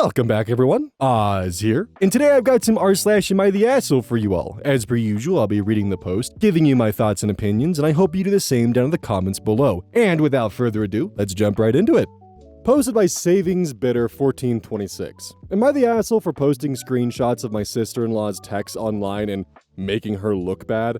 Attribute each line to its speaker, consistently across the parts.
Speaker 1: Welcome back, everyone. Oz here, and today I've got some r/am I the asshole for you all. As per usual, I'll be reading the post, giving you my thoughts and opinions, and I hope you do the same down in the comments below. And without further ado, let's jump right into it. Posted by Savings Bidder 1426. Am I the asshole for posting screenshots of my sister-in-law's texts online and making her look bad?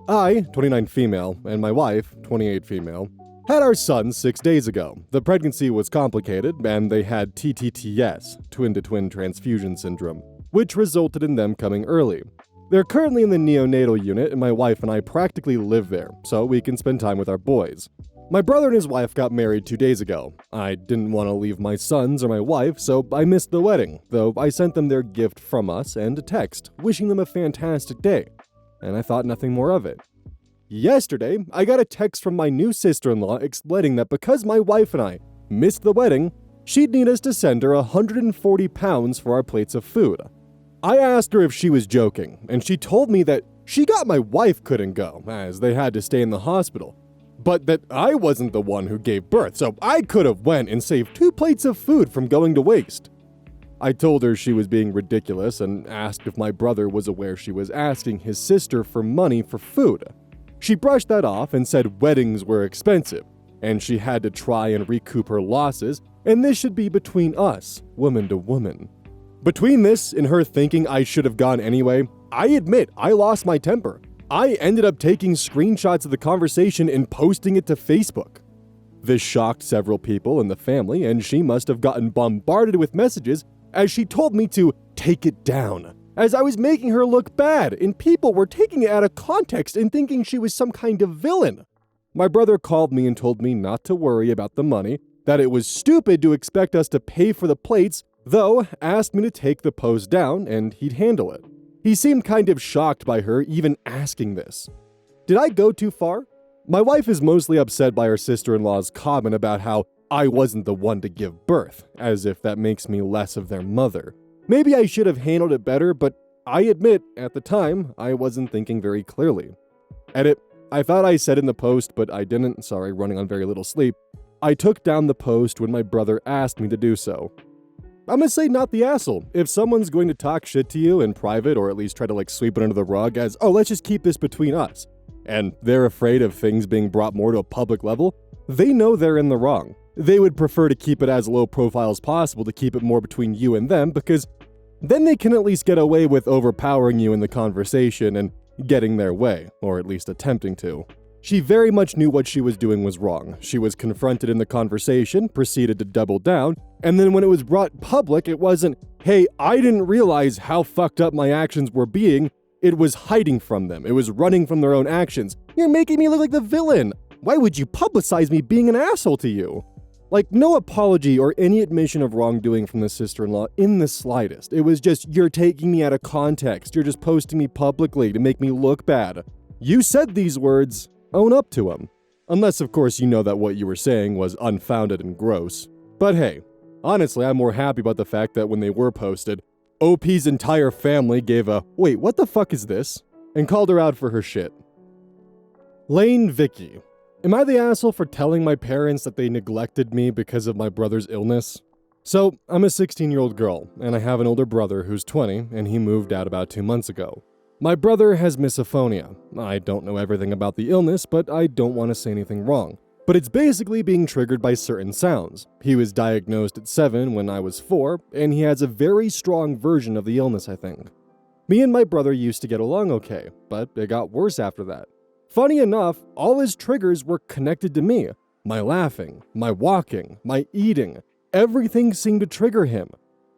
Speaker 1: I, 29 female, and my wife, 28 female, had our son 6 days ago. The pregnancy was complicated, and they had TTTS, twin-to-twin transfusion syndrome, which resulted in them coming early. They're currently in the neonatal unit, and my wife and I practically live there, so we can spend time with our boys. My brother and his wife got married 2 days ago. I didn't want to leave my sons or my wife, so I missed the wedding, though I sent them their gift from us and a text, wishing them a fantastic day, and I thought nothing more of it. Yesterday, I got a text from my new sister-in-law explaining that because my wife and I missed the wedding, she'd need us to send her 140 pounds for our plates of food. I asked her if she was joking, and she told me that she got my wife couldn't go, as they had to stay in the hospital, but that I wasn't the one who gave birth, so I could have went and saved 2 plates of food from going to waste. I told her she was being ridiculous and asked if my brother was aware she was asking his sister for money for food. She brushed that off and said weddings were expensive, and she had to try and recoup her losses, and this should be between us, woman to woman. Between this and her thinking I should have gone anyway, I admit I lost my temper. I ended up taking screenshots of the conversation and posting it to Facebook. This shocked several people in the family, and she must have gotten bombarded with messages as she told me to take it down, as I was making her look bad, and people were taking it out of context and thinking she was some kind of villain. My brother called me and told me not to worry about the money, that it was stupid to expect us to pay for the plates, though asked me to take the post down and he'd handle it. He seemed kind of shocked by her even asking this. Did I go too far? My wife is mostly upset by her sister-in-law's comment about how I wasn't the one to give birth, as if that makes me less of their mother. Maybe I should have handled it better, but I admit, at the time, I wasn't thinking very clearly. Edit. I thought I said in the post, but I didn't, sorry, running on very little sleep. I took down the post when my brother asked me to do so. I'm gonna say not the asshole. If someone's going to talk shit to you in private, or at least try to sweep it under the rug as, oh, let's just keep this between us, and they're afraid of things being brought more to a public level, they know they're in the wrong. They would prefer to keep it as low profile as possible to keep it more between you and them, because then they can at least get away with overpowering you in the conversation and getting their way, or at least attempting to. She very much knew what she was doing was wrong. She was confronted in the conversation, proceeded to double down, and then when it was brought public, it wasn't, hey, I didn't realize how fucked up my actions were being. It was hiding from them. It was running from their own actions. You're making me look like the villain. Why would you publicize me being an asshole to you? No apology or any admission of wrongdoing from the sister-in-law in the slightest. It was just, you're taking me out of context. You're just posting me publicly to make me look bad. You said these words. Own up to them. Unless, of course, you know that what you were saying was unfounded and gross. But hey, honestly, I'm more happy about the fact that when they were posted, OP's entire family gave a, wait, what the fuck is this? And called her out for her shit. Lane Vicky. Am I the asshole for telling my parents that they neglected me because of my brother's illness? So, I'm a 16-year-old girl, and I have an older brother who's 20, and he moved out about 2 months ago. My brother has misophonia. I don't know everything about the illness, but I don't want to say anything wrong. But it's basically being triggered by certain sounds. He was diagnosed at 7 when I was 4, and he has a very strong version of the illness, I think. Me and my brother used to get along okay, but it got worse after that. Funny enough, all his triggers were connected to me. My laughing, my walking, my eating, everything seemed to trigger him.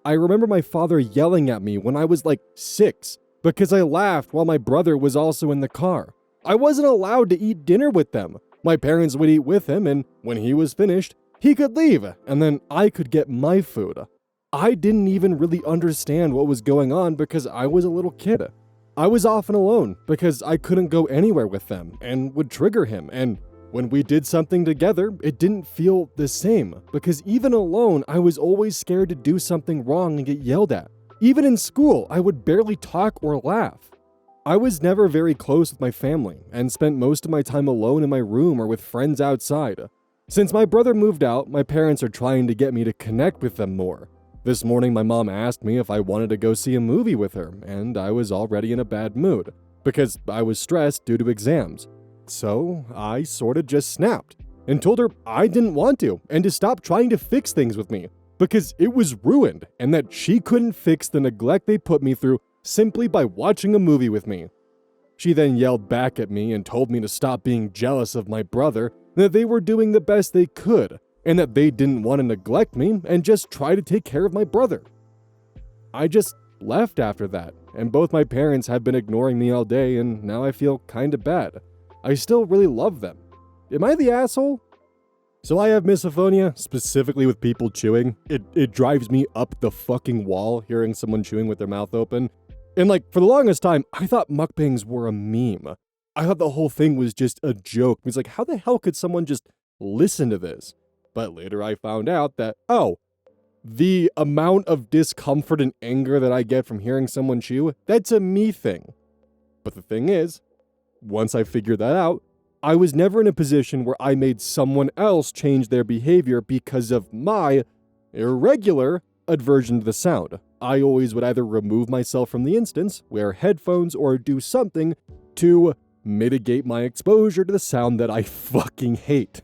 Speaker 1: I remember my father yelling at me when I was 6 because I laughed while my brother was also in the car. I wasn't allowed to eat dinner with them. My parents would eat with him, and when he was finished, he could leave, and then I could get my food. I didn't even really understand what was going on because I was a little kid. I was often alone because I couldn't go anywhere with them and would trigger him, and when we did something together, it didn't feel the same because even alone, I was always scared to do something wrong and get yelled at. Even in school, I would barely talk or laugh. I was never very close with my family and spent most of my time alone in my room or with friends outside. Since my brother moved out, my parents are trying to get me to connect with them more. This morning, my mom asked me if I wanted to go see a movie with her, and I was already in a bad mood, because I was stressed due to exams. So I sorta just snapped, and told her I didn't want to, and to stop trying to fix things with me, because it was ruined, and that she couldn't fix the neglect they put me through simply by watching a movie with me. She then yelled back at me and told me to stop being jealous of my brother, that they were doing the best they could, and that they didn't want to neglect me and just try to take care of my brother. I just left after that, and both my parents have been ignoring me all day, and now I feel kinda bad. I still really love them. Am I the asshole? So I have misophonia, specifically with people chewing. It drives me up the fucking wall hearing someone chewing with their mouth open. And like, for the longest time, I thought mukbangs were a meme. I thought the whole thing was just a joke. It's like, how the hell could someone just listen to this? But later I found out that, oh, the amount of discomfort and anger that I get from hearing someone chew, that's a me thing. But the thing is, once I figured that out, I was never in a position where I made someone else change their behavior because of my irregular aversion to the sound. I always would either remove myself from the instance, wear headphones, or do something to mitigate my exposure to the sound that I fucking hate.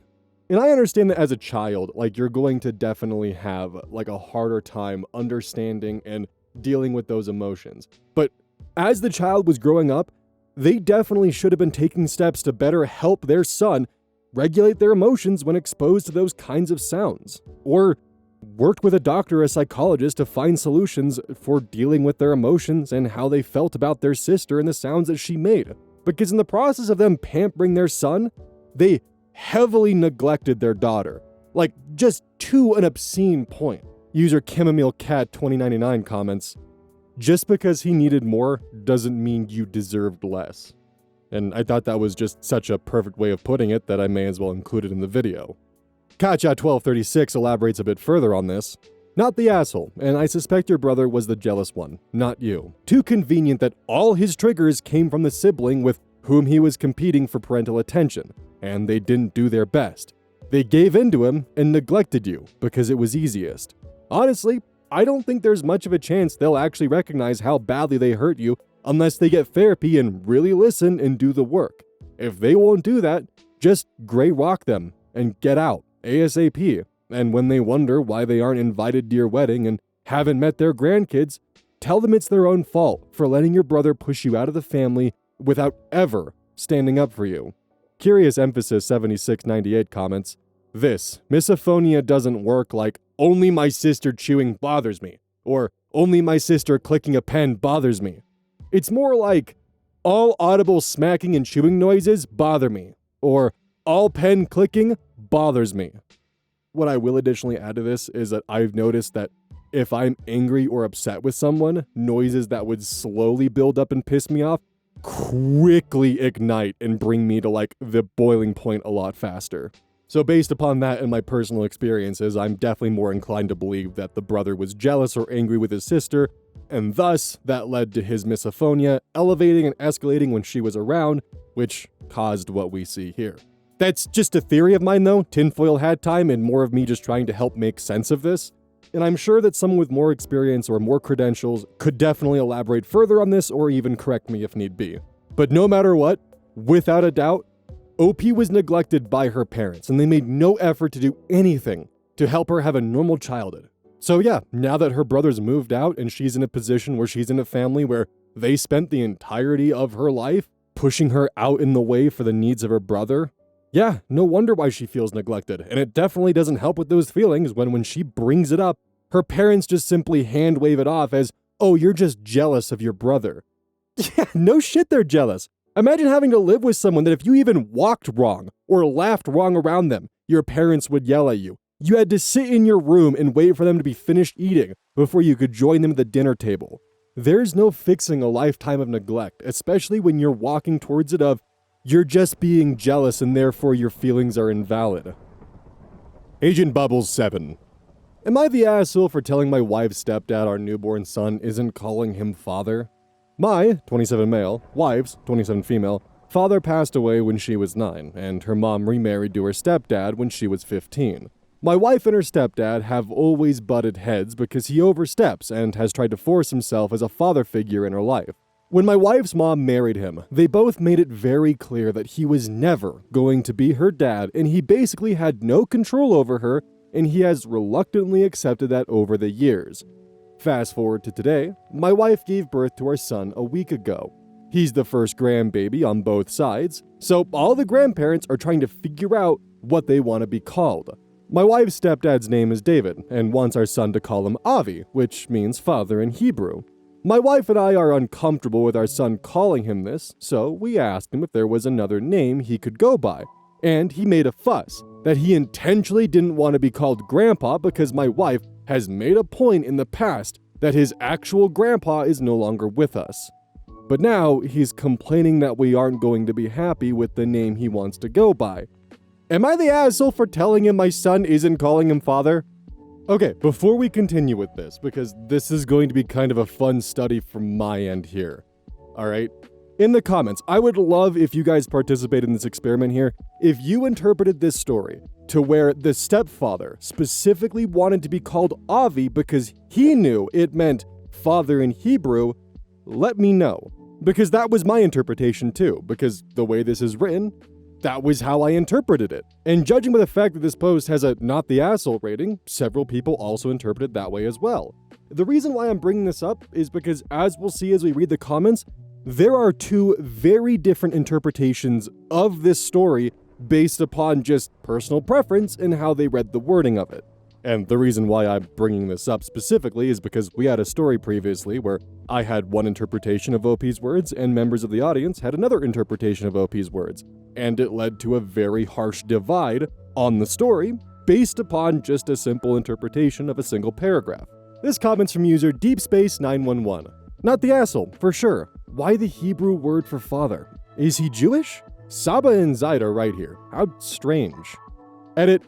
Speaker 1: And I understand that as a child, like, you're going to definitely have like a harder time understanding and dealing with those emotions. But as the child was growing up, they definitely should have been taking steps to better help their son regulate their emotions when exposed to those kinds of sounds. Or worked with a doctor or a psychologist to find solutions for dealing with their emotions and how they felt about their sister and the sounds that she made. Because in the process of them pampering their son, they heavily neglected their daughter. Like, just to an obscene point. User Chamomile Cat 2099 comments, "Just because he needed more doesn't mean you deserved less." And I thought that was just such a perfect way of putting it that I may as well include it in the video. Katja1236 elaborates a bit further on this. "Not the asshole, and I suspect your brother was the jealous one, not you. Too convenient that all his triggers came from the sibling with whom he was competing for parental attention, and they didn't do their best. They gave in to him and neglected you because it was easiest. Honestly, I don't think there's much of a chance they'll actually recognize how badly they hurt you unless they get therapy and really listen and do the work. If they won't do that, just gray rock them and get out ASAP. And when they wonder why they aren't invited to your wedding and haven't met their grandkids, tell them it's their own fault for letting your brother push you out of the family without ever standing up for you." Curious Emphasis 7698 comments, "This misophonia doesn't work like only my sister chewing bothers me, or only my sister clicking a pen bothers me. It's more like all audible smacking and chewing noises bother me, or all pen clicking bothers me." What I will additionally add to this is that I've noticed that if I'm angry or upset with someone, noises that would slowly build up and piss me off quickly ignite and bring me to like the boiling point a lot faster. So based upon that and my personal experiences, I'm definitely more inclined to believe that the brother was jealous or angry with his sister, and thus that led to his misophonia elevating and escalating when she was around, which caused what we see here. That's just a theory of mine though, tinfoil hat time, and more of me just trying to help make sense of this. And I'm sure that someone with more experience or more credentials could definitely elaborate further on this or even correct me if need be. But no matter what, without a doubt, OP was neglected by her parents, and they made no effort to do anything to help her have a normal childhood. So yeah, now that her brother's moved out and she's in a position where she's in a family where they spent the entirety of her life pushing her out in the way for the needs of her brother, yeah, no wonder why she feels neglected, and it definitely doesn't help with those feelings when she brings it up, her parents just simply hand wave it off as, "Oh, you're just jealous of your brother." Yeah, no shit they're jealous. Imagine having to live with someone that if you even walked wrong or laughed wrong around them, your parents would yell at you. You had to sit in your room and wait for them to be finished eating before you could join them at the dinner table. There's no fixing a lifetime of neglect, especially when you're walking towards it of, you're just being jealous and therefore your feelings are invalid. Agent Bubbles 7. Am I the asshole for telling my wife's stepdad our newborn son isn't calling him father? My, 27 male, wife's, 27 female, father passed away when she was 9, and her mom remarried to her stepdad when she was 15. My wife and her stepdad have always butted heads because he oversteps and has tried to force himself as a father figure in her life. When my wife's mom married him, they both made it very clear that he was never going to be her dad, and he basically had no control over her, and he has reluctantly accepted that over the years. Fast forward to today, my wife gave birth to our son a week ago. He's the first grandbaby on both sides, so all the grandparents are trying to figure out what they want to be called. My wife's stepdad's name is David, and wants our son to call him Avi, which means father in Hebrew. My wife and I are uncomfortable with our son calling him this, so we asked him if there was another name he could go by, and he made a fuss that he intentionally didn't want to be called Grandpa because my wife has made a point in the past that his actual grandpa is no longer with us. But now he's complaining that we aren't going to be happy with the name he wants to go by. Am I the asshole for telling him my son isn't calling him father? Okay, before we continue with this, because this is going to be kind of a fun study from my end here, alright? In the comments, I would love if you guys participated in this experiment here, if you interpreted this story to where the stepfather specifically wanted to be called Avi because he knew it meant father in Hebrew, let me know. Because that was my interpretation too, because the way this is written, that was how I interpreted it. And judging by the fact that this post has a not the asshole rating, several people also interpreted that way as well. The reason why I'm bringing this up is because, as we'll see as we read the comments, there are two very different interpretations of this story based upon just personal preference and how they read the wording of it. And the reason why I'm bringing this up specifically is because we had a story previously where I had one interpretation of OP's words and members of the audience had another interpretation of OP's words. And it led to a very harsh divide on the story based upon just a simple interpretation of a single paragraph. This comment's from user DeepSpace911. Not the asshole, for sure. Why the Hebrew word for father? Is he Jewish? Saba and Zaida right here. How strange. Edit.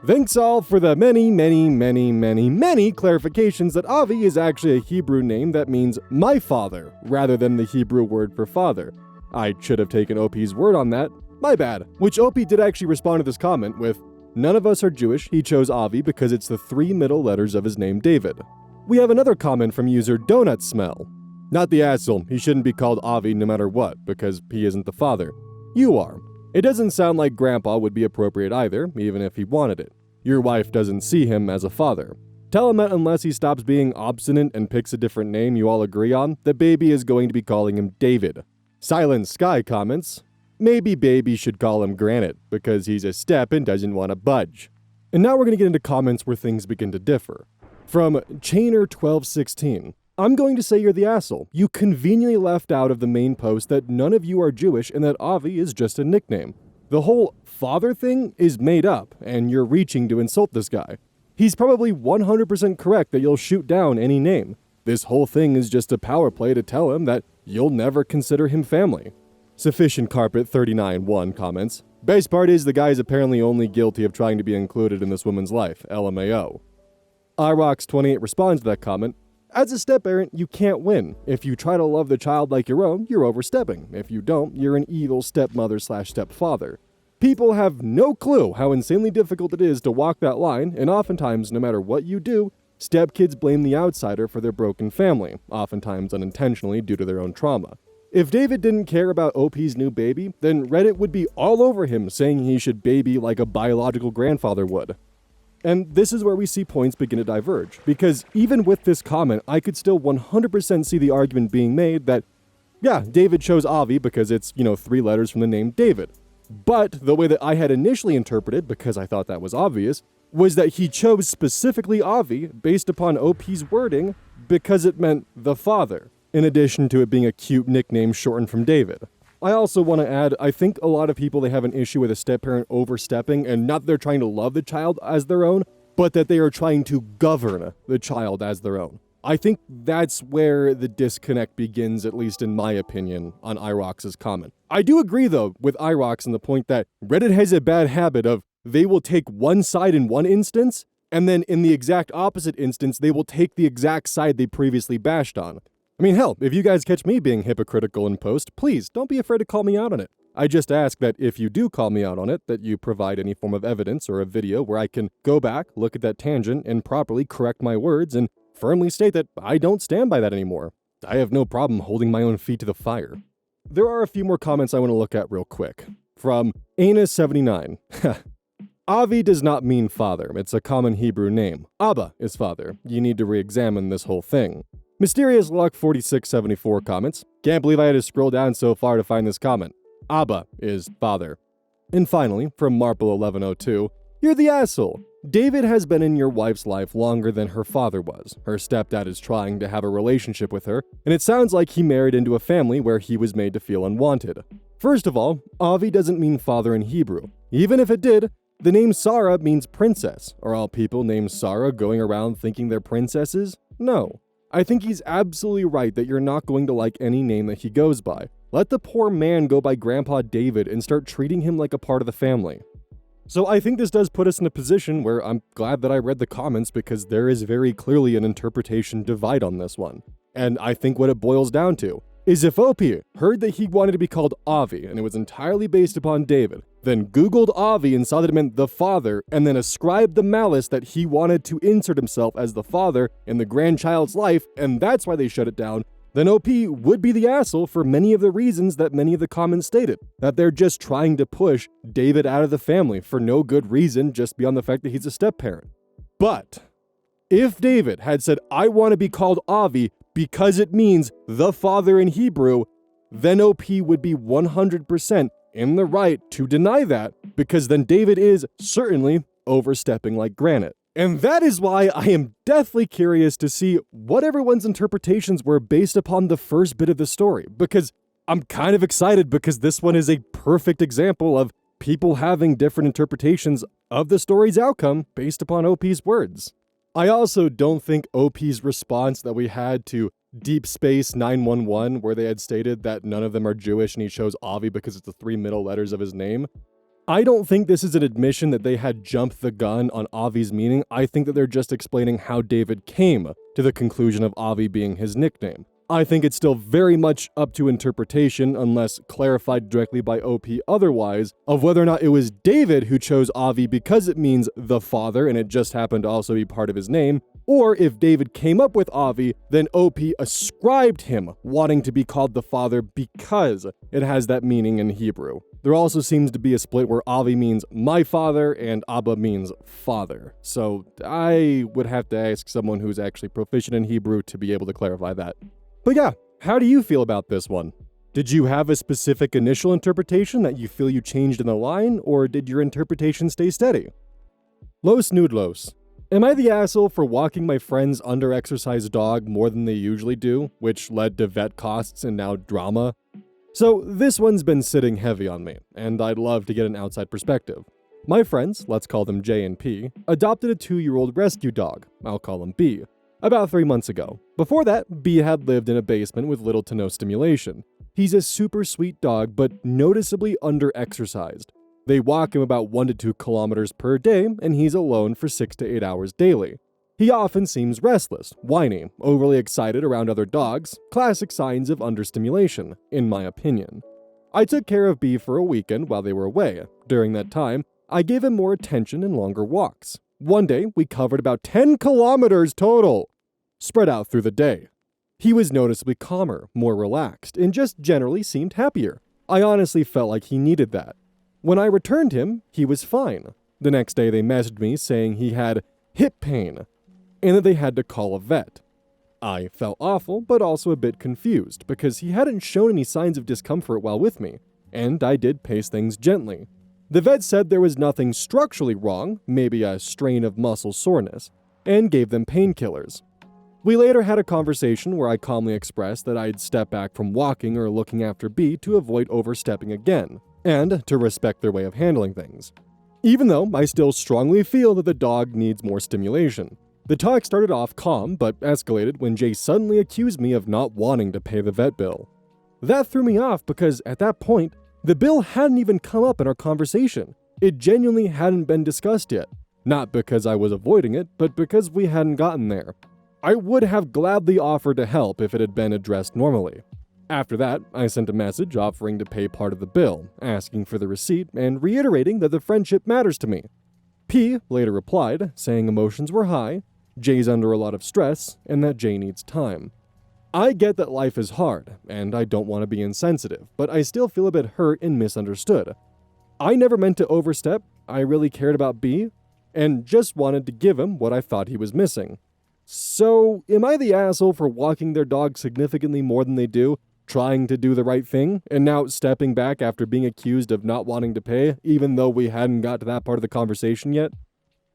Speaker 1: Thanks all for the many clarifications that Avi is actually a Hebrew name that means my father, rather than the Hebrew word for father. I should have taken OP's word on that. My bad. Which OP did actually respond to this comment with, none of us are Jewish, he chose Avi because it's the 3 middle letters of his name David. We have another comment from user Donut Smell. Not the asshole, he shouldn't be called Avi no matter what, because he isn't the father. You are. It doesn't sound like Grandpa would be appropriate either, even if he wanted it. Your wife doesn't see him as a father. Tell him that unless he stops being obstinate and picks a different name you all agree on, the baby is going to be calling him David. Silent Sky comments, maybe baby should call him Granite, because he's a step and doesn't want to budge. And now we're going to get into comments where things begin to differ. From Chainer1216, I'm going to say you're the asshole. You conveniently left out of the main post that none of you are Jewish and that Avi is just a nickname. The whole father thing is made up, and you're reaching to insult this guy. He's probably 100% correct that you'll shoot down any name. This whole thing is just a power play to tell him that you'll never consider him family. Sufficient Carpet 39-1 comments, best part is the guy is apparently only guilty of trying to be included in this woman's life, LMAO. iRox28 responds to that comment, as a step-parent, you can't win. If you try to love the child like your own, you're overstepping. If you don't, you're an evil stepmother/stepfather. People have no clue how insanely difficult it is to walk that line, and oftentimes, no matter what you do, stepkids blame the outsider for their broken family, oftentimes unintentionally due to their own trauma. If David didn't care about OP's new baby, then Reddit would be all over him saying he should baby like a biological grandfather would. And this is where we see points begin to diverge, because even with this comment, I could still 100% see the argument being made that, yeah, David chose Avi because it's, 3 letters from the name David. But the way that I had initially interpreted, because I thought that was obvious, was that he chose specifically Avi based upon OP's wording because it meant the father, in addition to it being a cute nickname shortened from David. I also want to add, I think a lot of people, they have an issue with a step-parent overstepping, and not that they're trying to love the child as their own, but that they are trying to govern the child as their own. I think that's where the disconnect begins, at least in my opinion, on iRox's comment. I do agree, though, with iRox in the point that Reddit has a bad habit of they will take one side in one instance, and then in the exact opposite instance, they will take the exact side they previously bashed on. I mean, hell, if you guys catch me being hypocritical in post, please don't be afraid to call me out on it. I just ask that if you do call me out on it, that you provide any form of evidence or a video where I can go back, look at that tangent, and properly correct my words and firmly state that I don't stand by that anymore. I have no problem holding my own feet to the fire. There are a few more comments I want to look at real quick. From Aina79. Avi does not mean father. It's a common Hebrew name. Abba is father. You need to re-examine this whole thing. Mysterious Luck 4674 comments. Can't believe I had to scroll down so far to find this comment. Abba is father. And finally, from Marple1102, you're the asshole. David has been in your wife's life longer than her father was. Her stepdad is trying to have a relationship with her, and it sounds like he married into a family where he was made to feel unwanted. First of all, Avi doesn't mean father in Hebrew. Even if it did, the name Sarah means princess. Are all people named Sarah going around thinking they're princesses? No. I think he's absolutely right that you're not going to like any name that he goes by. Let the poor man go by Grandpa David and start treating him like a part of the family. So I think this does put us in a position where I'm glad that I read the comments because there is very clearly an interpretation divide on this one. And I think what it boils down to is if OP heard that he wanted to be called Avi and it was entirely based upon David, then Googled Avi and saw that it meant the father, and then ascribed the malice that he wanted to insert himself as the father in the grandchild's life, and that's why they shut it down, then OP would be the asshole for many of the reasons that many of the comments stated. That they're just trying to push David out of the family for no good reason, just beyond the fact that he's a step-parent. But if David had said, I want to be called Avi because it means the father in Hebrew, then OP would be 100% in the right to deny that, because then David is certainly overstepping like granite. And that is why I am deathly curious to see what everyone's interpretations were based upon the first bit of the story, because I'm kind of excited because this one is a perfect example of people having different interpretations of the story's outcome based upon OP's words. I also don't think OP's response that we had to Deep Space 911, where they had stated that none of them are Jewish and he chose Avi because it's the 3 middle letters of his name, I don't think this is an admission that they had jumped the gun on Avi's meaning. I think that they're just explaining how David came to the conclusion of Avi being his nickname. I think it's still very much up to interpretation, unless clarified directly by OP otherwise, of whether or not it was David who chose Avi because it means the father and it just happened to also be part of his name, or if David came up with Avi, then OP ascribed him wanting to be called the father because it has that meaning in Hebrew. There also seems to be a split where Avi means my father and Abba means father. So I would have to ask someone who's actually proficient in Hebrew to be able to clarify that. But yeah, how do you feel about this one? Did you have a specific initial interpretation that you feel you changed in the line, or did your interpretation stay steady? Los Noodlos. Am I the asshole for walking my friend's under-exercised dog more than they usually do, which led to vet costs and now drama? So this one's been sitting heavy on me, and I'd love to get an outside perspective. My friends, let's call them J and P, adopted a 2-year-old rescue dog, I'll call him B, about 3 months ago. Before that, B had lived in a basement with little to no stimulation. He's a super sweet dog, but noticeably under-exercised. They walk him about 1 to 2 kilometers per day, and he's alone for 6 to 8 hours daily. He often seems restless, whiny, overly excited around other dogs, classic signs of understimulation, in my opinion. I took care of B for a weekend while they were away. During that time, I gave him more attention and longer walks. One day, we covered about 10 kilometers total, spread out through the day. He was noticeably calmer, more relaxed, and just generally seemed happier. I honestly felt like he needed that. When I returned him, he was fine. The next day they messaged me saying he had hip pain, and that they had to call a vet. I felt awful, but also a bit confused, because he hadn't shown any signs of discomfort while with me, and I did pace things gently. The vet said there was nothing structurally wrong, maybe a strain of muscle soreness, and gave them painkillers. We later had a conversation where I calmly expressed that I'd step back from walking or looking after B to avoid overstepping again, and to respect their way of handling things. Even though I still strongly feel that the dog needs more stimulation. The talk started off calm, but escalated when Jay suddenly accused me of not wanting to pay the vet bill. That threw me off because at that point, the bill hadn't even come up in our conversation. It genuinely hadn't been discussed yet. Not because I was avoiding it, but because we hadn't gotten there. I would have gladly offered to help if it had been addressed normally. After that, I sent a message offering to pay part of the bill, asking for the receipt, and reiterating that the friendship matters to me. P later replied, saying emotions were high, J's under a lot of stress, and that J needs time. I get that life is hard, and I don't want to be insensitive, but I still feel a bit hurt and misunderstood. I never meant to overstep, I really cared about B, and just wanted to give him what I thought he was missing. So, am I the asshole for walking their dog significantly more than they do, trying to do the right thing, and now stepping back after being accused of not wanting to pay, even though we hadn't got to that part of the conversation yet?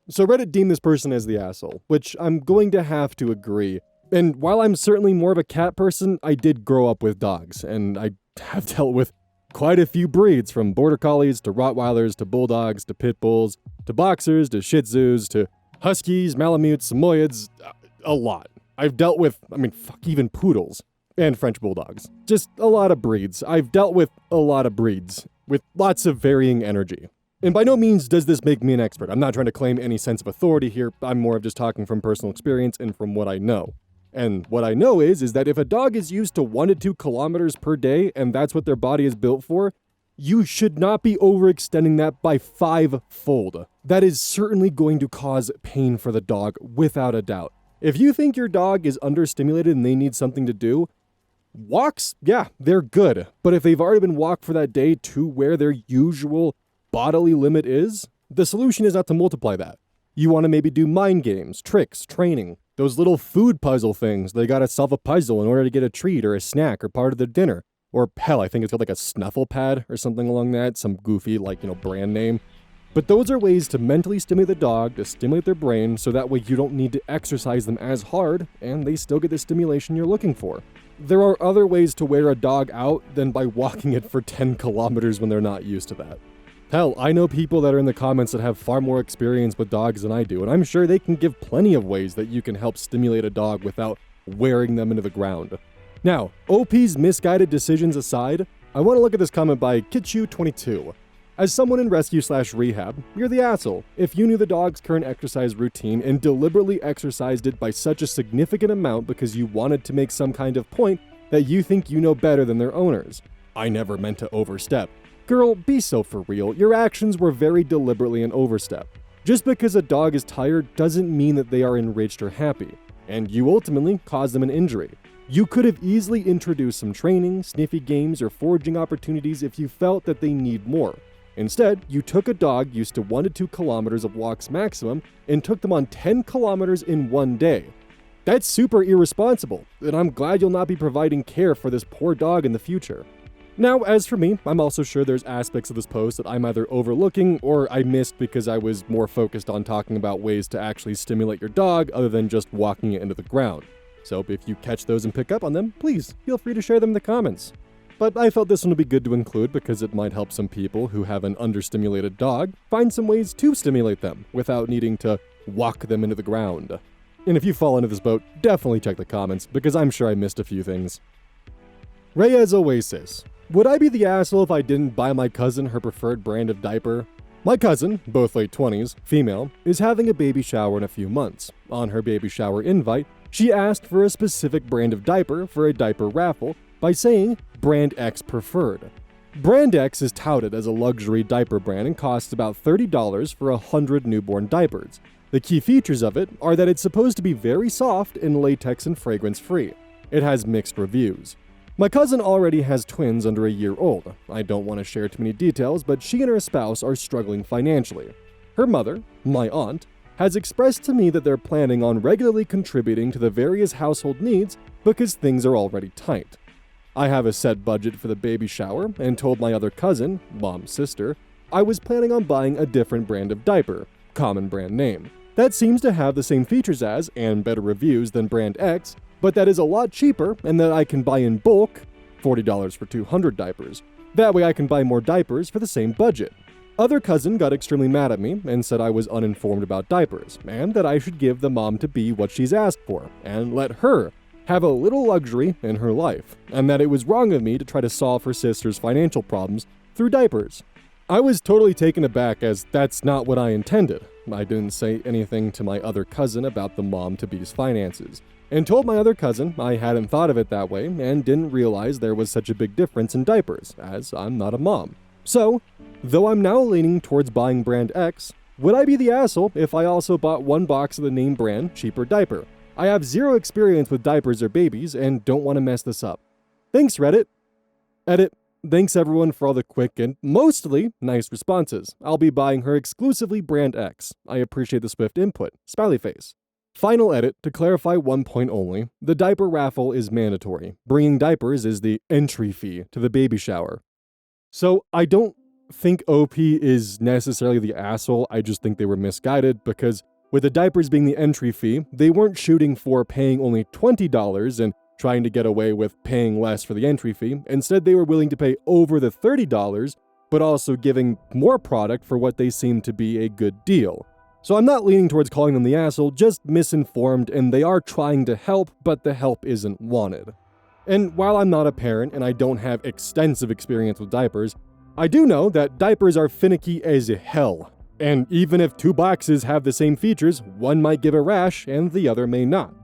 Speaker 1: So Reddit deemed this person as the asshole, which I'm going to have to agree. And while I'm certainly more of a cat person, I did grow up with dogs, and I have dealt with quite a few breeds, from border collies to Rottweilers to bulldogs to pit bulls to boxers to shih tzus to huskies, malamutes, samoyeds, a lot. I've dealt with, even poodles and French bulldogs. Just a lot of breeds. I've dealt with a lot of breeds with lots of varying energy. And by no means does this make me an expert. I'm not trying to claim any sense of authority here. I'm more of just talking from personal experience and from what I know. And what I know is that if a dog is used to 1 to 2 kilometers per day and that's what their body is built for, you should not be overextending that by 5-fold. That is certainly going to cause pain for the dog, without a doubt. If you think your dog is understimulated and they need something to do, walks, yeah, they're good. But if they've already been walked for that day to where their usual bodily limit is, the solution is not to multiply that. You want to maybe do mind games, tricks, training, those little food puzzle things. They gotta solve a puzzle in order to get a treat or a snack or part of their dinner. Or hell, I think it's called like a snuffle pad or something along that, some goofy brand name. But those are ways to mentally stimulate the dog, to stimulate their brain, so that way you don't need to exercise them as hard, and they still get the stimulation you're looking for. There are other ways to wear a dog out than by walking it for 10 kilometers when they're not used to that. Hell, I know people that are in the comments that have far more experience with dogs than I do, and I'm sure they can give plenty of ways that you can help stimulate a dog without wearing them into the ground. Now, OP's misguided decisions aside, I want to look at this comment by Kitchu22. As someone in rescue/rehab, you're the asshole if you knew the dog's current exercise routine and deliberately exercised it by such a significant amount because you wanted to make some kind of point that you think you know better than their owners. I never meant to overstep. Girl, be so for real. Your actions were very deliberately an overstep. Just because a dog is tired doesn't mean that they are enriched or happy, and you ultimately caused them an injury. You could have easily introduced some training, sniffy games, or foraging opportunities if you felt that they need more. Instead, you took a dog used to 1 to 2 kilometers of walks maximum and took them on 10 kilometers in one day. That's super irresponsible, and I'm glad you'll not be providing care for this poor dog in the future. Now, as for me, I'm also sure there's aspects of this post that I'm either overlooking or I missed because I was more focused on talking about ways to actually stimulate your dog other than just walking it into the ground. So if you catch those and pick up on them, please feel free to share them in the comments. But I felt this one would be good to include because it might help some people who have an understimulated dog find some ways to stimulate them without needing to walk them into the ground. And if you fall into this boat, definitely check the comments because I'm sure I missed a few things. Reyes Oasis. Would I be the asshole if I didn't buy my cousin her preferred brand of diaper? My cousin, both late 20s, female, is having a baby shower in a few months. On her baby shower invite, she asked for a specific brand of diaper for a diaper raffle by saying Brand X preferred. Brand X is touted as a luxury diaper brand and costs about $30 for 100 newborn diapers. The key features of it are that it's supposed to be very soft and latex and fragrance free. It has mixed reviews. My cousin already has twins under a year old. I don't want to share too many details, but she and her spouse are struggling financially. Her mother, my aunt, has expressed to me that they're planning on regularly contributing to the various household needs because things are already tight. I have a set budget for the baby shower and told my other cousin, mom's sister, I was planning on buying a different brand of diaper, common brand name, that seems to have the same features as and better reviews than Brand X, but that is a lot cheaper and that I can buy in bulk, $40 for 200 diapers. That way I can buy more diapers for the same budget. Other cousin got extremely mad at me and said I was uninformed about diapers, and that I should give the mom-to-be what she's asked for, and let her have a little luxury in her life, and that it was wrong of me to try to solve her sister's financial problems through diapers. I was totally taken aback as that's not what I intended. I didn't say anything to my other cousin about the mom-to-be's finances. and told my other cousin I hadn't thought of it that way and didn't realize there was such a big difference in diapers, as I'm not a mom. So, though I'm now leaning towards buying brand X, would I be the asshole if I also bought one box of the name brand cheaper diaper? I have zero experience with diapers or babies and don't want to mess this up. Thanks, Reddit. Edit. Thanks everyone for all the quick and mostly nice responses. I'll be buying her exclusively brand X. I appreciate the swift input. Smiley face. Final edit, to clarify one point only, the diaper raffle is mandatory. Bringing diapers is the entry fee to the baby shower. So I don't think OP is necessarily the asshole, I just think they were misguided because with the diapers being the entry fee, they weren't shooting for paying only $20 and trying to get away with paying less for the entry fee. Instead, they were willing to pay over the $30, but also giving more product for what they seemed to be a good deal. So I'm not leaning towards calling them the asshole, just misinformed, and they are trying to help, but the help isn't wanted. And while I'm not a parent and I don't have extensive experience with diapers, I do know that diapers are finicky as hell. And even if two boxes have the same features, one might give a rash and the other may not.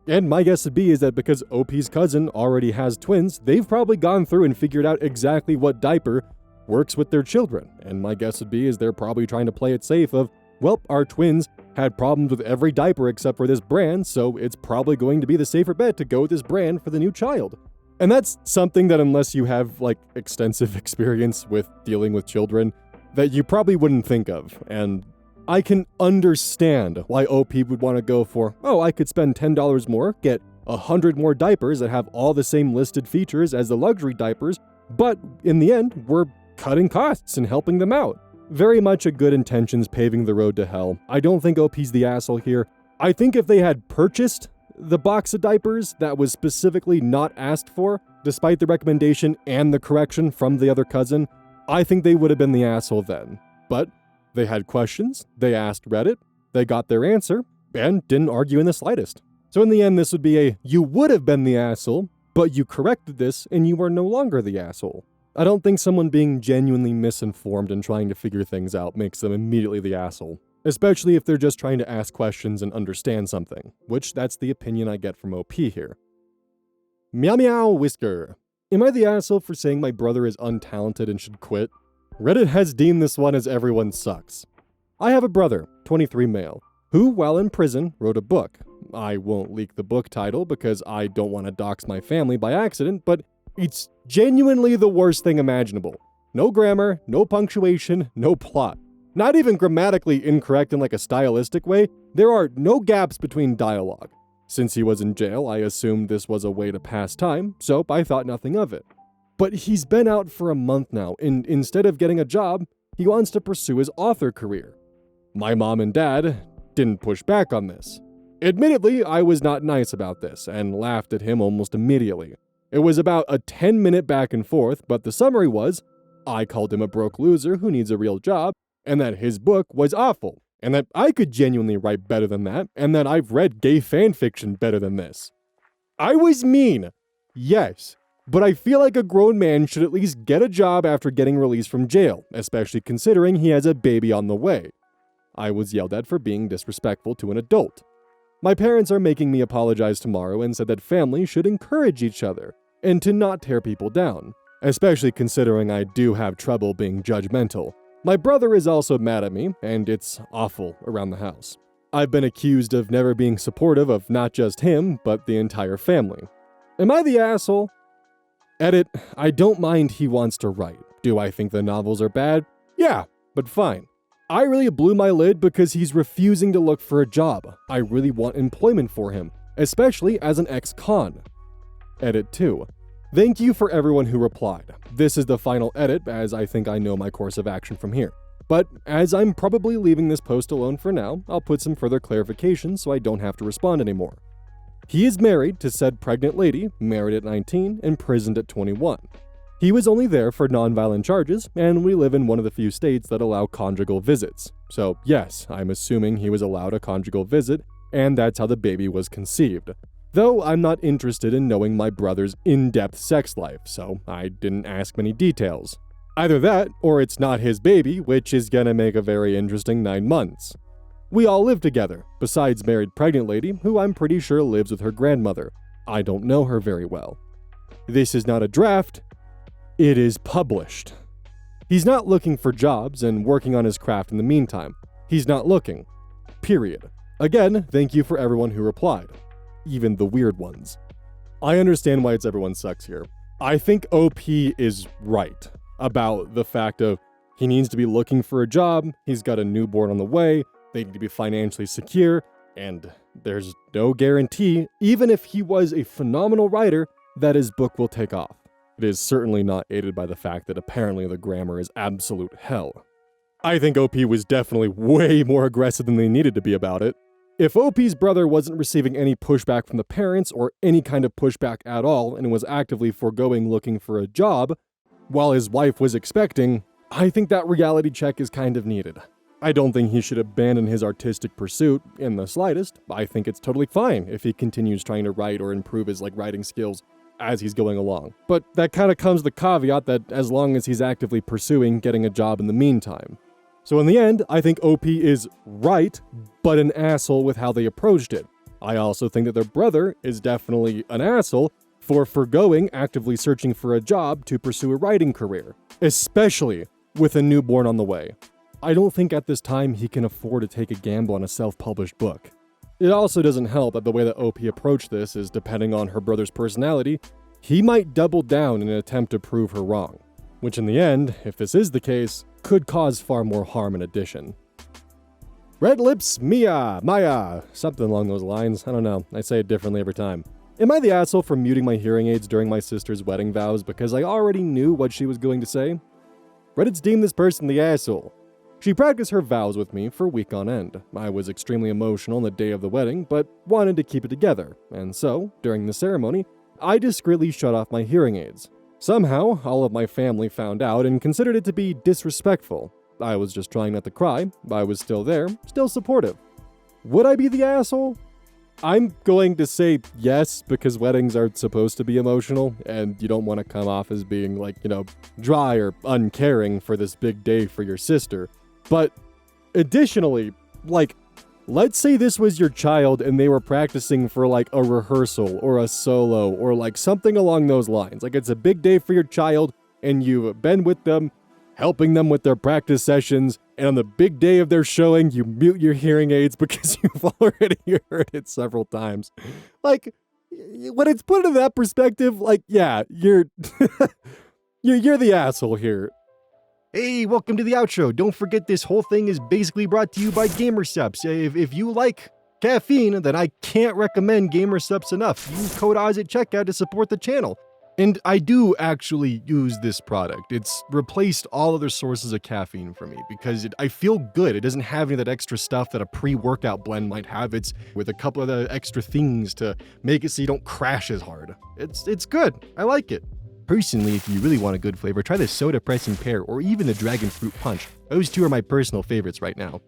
Speaker 1: And my guess would be is that because OP's cousin already has twins, they've probably gone through and figured out exactly what diaper works with their children. And my guess would be is they're probably trying to play it safe of, well, our twins had problems with every diaper except for this brand, so it's probably going to be the safer bet to go with this brand for the new child. And that's something that unless you have like extensive experience with dealing with children, that you probably wouldn't think of. And I can understand why OP would want to go for, oh, I could spend $10 more, get 100 more diapers that have all the same listed features as the luxury diapers, but in the end, we're cutting costs and helping them out. Very much a good intentions paving the road to hell. I don't think OP's the asshole here. I think if they had purchased the box of diapers that was specifically not asked for, despite the recommendation and the correction from the other cousin, I think they would have been the asshole then. But they had questions, they asked Reddit, they got their answer, and didn't argue in the slightest. So in the end, this would be a, you would have been the asshole, but you corrected this and you are no longer the asshole. I don't think someone being genuinely misinformed and trying to figure things out makes them immediately the asshole. Especially if they're just trying to ask questions and understand something, which that's the opinion I get from OP here. Meow Meow Whisker. Am I the asshole for saying my brother is untalented and should quit? Reddit has deemed this one as everyone sucks. I have a brother, 23 male, who, while in prison, wrote a book. I won't leak the book title because I don't want to dox my family by accident, but it's genuinely the worst thing imaginable. No grammar, no punctuation, no plot. Not even grammatically incorrect in like a stylistic way, there are no gaps between dialogue. Since he was in jail, I assumed this was a way to pass time, so I thought nothing of it. But he's been out for a month now, and instead of getting a job, he wants to pursue his author career. My mom and dad didn't push back on this. Admittedly, I was not nice about this, and laughed at him almost immediately. It was about a 10-minute back and forth, but the summary was, I called him a broke loser who needs a real job, and that his book was awful, and that I could genuinely write better than that, and that I've read gay fanfiction better than this. I was mean, yes, but I feel like a grown man should at least get a job after getting released from jail, especially considering he has a baby on the way. I was yelled at for being disrespectful to an adult. My parents are making me apologize tomorrow and said that families should encourage each other, and to not tear people down, especially considering I do have trouble being judgmental. My brother is also mad at me, and it's awful around the house. I've been accused of never being supportive of not just him, but the entire family. Am I the asshole? Edit, I don't mind he wants to write. Do I think the novels are bad? Yeah, but fine. I really blew my lid because he's refusing to look for a job. I really want employment for him, especially as an ex-con. Edit 2. Thank you for everyone who replied. This is the final edit as I think I know my course of action from here. But as I'm probably leaving this post alone for now, I'll put some further clarification so I don't have to respond anymore. He is married to said pregnant lady, married at 19, imprisoned at 21. He was only there for nonviolent charges, and we live in one of the few states that allow conjugal visits. So yes, I'm assuming he was allowed a conjugal visit, and that's how the baby was conceived. Though I'm not interested in knowing my brother's in-depth sex life, so I didn't ask many details. Either that, or it's not his baby, which is gonna make a very interesting 9 months. We all live together, besides married pregnant lady, who I'm pretty sure lives with her grandmother. I don't know her very well. This is not a draft, it is published. He's not looking for jobs and working on his craft in the meantime. He's not looking. Period. Again, thank you for everyone who replied. Even the weird ones. I understand why it's everyone sucks here. I think OP is right about the fact of he needs to be looking for a job, he's got a newborn on the way, they need to be financially secure, and there's no guarantee, even if he was a phenomenal writer, that his book will take off. It is certainly not aided by the fact that apparently the grammar is absolute hell. I think OP was definitely way more aggressive than they needed to be about it. If OP's brother wasn't receiving any pushback from the parents or any kind of pushback at all and was actively foregoing looking for a job while his wife was expecting, I think that reality check is kind of needed. I don't think he should abandon his artistic pursuit in the slightest. I think it's totally fine if he continues trying to write or improve his writing skills as he's going along. But that kind of comes the caveat that as long as he's actively pursuing getting a job in the meantime. So in the end, I think OP is right, but an asshole with how they approached it. I also think that their brother is definitely an asshole for forgoing actively searching for a job to pursue a writing career, especially with a newborn on the way. I don't think at this time he can afford to take a gamble on a self-published book. It also doesn't help that the way that OP approached this is depending on her brother's personality, he might double down in an attempt to prove her wrong, which in the end, if this is the case, could cause far more harm in addition. Red lips, Maya, something along those lines. I don't know, I say it differently every time. Am I the asshole for muting my hearing aids during my sister's wedding vows because I already knew what she was going to say? Reddit's deemed this person the asshole. She practiced her vows with me for a week on end. I was extremely emotional on the day of the wedding, but wanted to keep it together, and so, during the ceremony, I discreetly shut off my hearing aids. Somehow, all of my family found out and considered it to be disrespectful. I was just trying not to cry. I was still there, still supportive. Would I be the asshole? I'm going to say yes, because weddings are supposed to be emotional, and you don't want to come off as being dry or uncaring for this big day for your sister. But additionally, let's say this was your child and they were practicing for a rehearsal or a solo or something along those lines. It's a big day for your child and you've been with them, helping them with their practice sessions, and on the big day of their showing, you mute your hearing aids because you've already heard it several times. When it's put into that perspective, yeah, you're you're the asshole here. Hey, welcome to the outro. Don't forget this whole thing is basically brought to you by GamerSupps. If you like caffeine, then I can't recommend GamerSupps enough. Use code Oz at checkout to support the channel. And I do actually use this product. It's replaced all other sources of caffeine for me because I feel good. It doesn't have any of that extra stuff that a pre-workout blend might have. It's with a couple of the extra things to make it so you don't crash as hard. It's good. I like it. Personally, if you really want a good flavor, try the Soda Pressing Pear or even the Dragon Fruit Punch. Those two are my personal favorites right now.